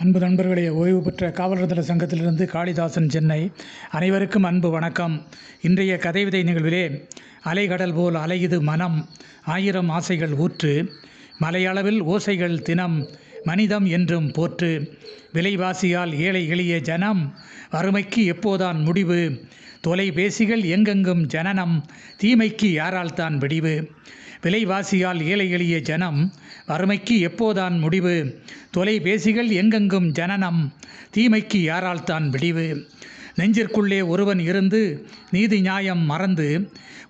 அன்பு நண்பர்களே, ஓய்வு பெற்ற காவலர் நல சங்கத்திலிருந்து காளிதாசன், சென்னை. அனைவருக்கும் அன்பு வணக்கம். இன்றைய கதைவிதை நிகழ்விலே, அலைகடல் போல் அலையுது மனம், ஆயிரம் ஆசைகள் ஊற்று, மலையளவில் ஓசைகள் தினம், மனிதம் என்றும் போற்று, விலைவாசியால் ஏழை எளிய ஜனம், வறுமைக்கு எப்போதான் முடிவு, தொலைபேசிகள் எங்கெங்கும் ஜனனம், தீமைக்கு யாரால் தான் விடிவு. விலைவாசியால் ஏழை எளிய ஜனம், வறுமைக்கு எப்போதான் முடிவு, தொலைபேசிகள் எங்கெங்கும் ஜனனம், தீமைக்கு யாரால் தான் விடிவு. நெஞ்சிற்குள்ளே ஒருவன் இருந்து நீதி நியாயம் மறந்து,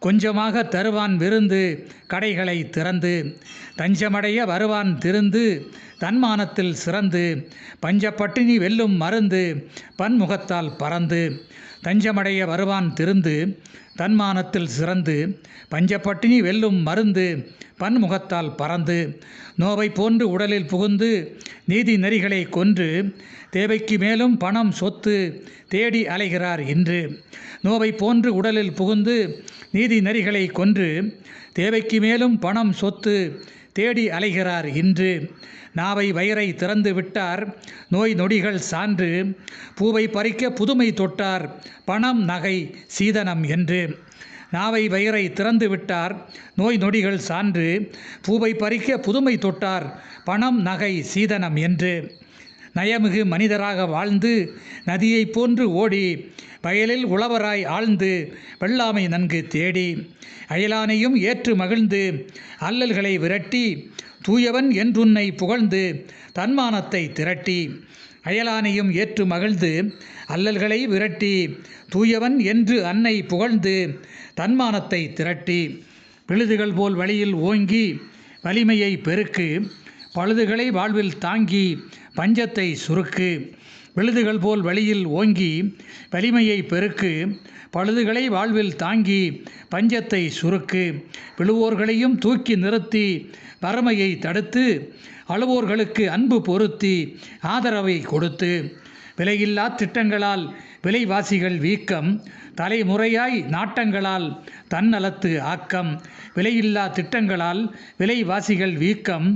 கொஞ்சமாக தருவான் விருந்து கடைகளை திறந்து, தஞ்சமடைய வருவான் திருந்து தன்மானத்தில் சிறந்து, பஞ்சப்பட்டினி வெல்லும் மருந்து பன்முகத்தால் பறந்து, தஞ்சமடைய வருவான் திருந்து தன்மானத்தில் சிறந்து, பஞ்சப்பட்டினி வெல்லும் மருந்து பன்முகத்தால் பறந்து, நோவை போன்று உடலில் புகுந்து நீதி நெறிகளை கொன்று, தேவைக்கு மேலும் பணம் சொத்து தேடி அலைகிறார் இன்று. நோவை போன்று உடலில் புகுந்து நீதி நெறிகளை கொன்று, தேவைக்கு மேலும் பணம் சொத்து தேடி அலைகிறார் இன்று. நாவை வயிறை திறந்து விட்டார் நோய் நொடிகள் சான்று, பூவை பறிக்க புதுமை தொட்டார் பணம் நகை சீதனம் என்று. நாவை வயிறை திறந்து விட்டார் நோய் நொடிகள் சான்று, பூவை பறிக்க புதுமை தொட்டார் பணம் நகை சீதனம் என்று. நயமிகு மனிதராக வாழ்ந்து நதியை போன்று ஓடி, வயலில் உழவராய் ஆழ்ந்து வெள்ளாமை நன்கு தேடி, அயலானையும் ஏற்று மகிழ்ந்து அல்லல்களை விரட்டி, தூயவன் என்றுன்னை புகழ்ந்து தன்மானத்தை திரட்டி, அயலானையும் ஏற்று மகிழ்ந்து அல்லல்களை விரட்டி, தூயவன் என்று அன்னை புகழ்ந்து தன்மானத்தை திரட்டி, விழுதுகள் போல் வழியில் ஓங்கி வலிமையை பெருக்கு, பழுதுகளை வாழ்வில் தாங்கி பஞ்சத்தை சுருக்கு. விழுதுகள் போல் வழியில் ஓங்கி வலிமையை பெருக்கு, பழுதுகளை வாழ்வில் தாங்கி பஞ்சத்தை சுருக்கு. விழுவோர்களையும் தூக்கி நிறுத்தி வறுமையை தடுத்து, அழுவோர்களுக்கு அன்பு பொருத்தி ஆதரவை கொடுத்து, விலையில்லா திட்டங்களால் விலைவாசிகள் வீக்கம், தலைமுறையாய் நாட்டங்களால் தன்னலத்து ஆக்கம். விலையில்லா திட்டங்களால் விலைவாசிகள் வீக்கம்,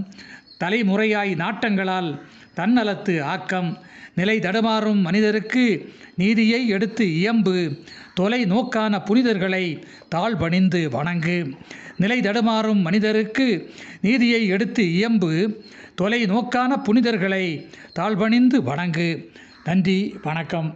தலைமுறையாய் நாட்டங்களால் தன்னலத்து ஆக்கம். நிலை தடுமாறும் மனிதருக்கு நீதியை எடுத்து இயம்பு, தொலை நோக்கான புனிதர்களை தாழ்பணிந்து வணங்கு. நிலை தடுமாறும் மனிதருக்கு நீதியை எடுத்து இயம்பு, தொலை நோக்கான புனிதர்களை தாழ்பணிந்து வணங்கு. நன்றி, வணக்கம்.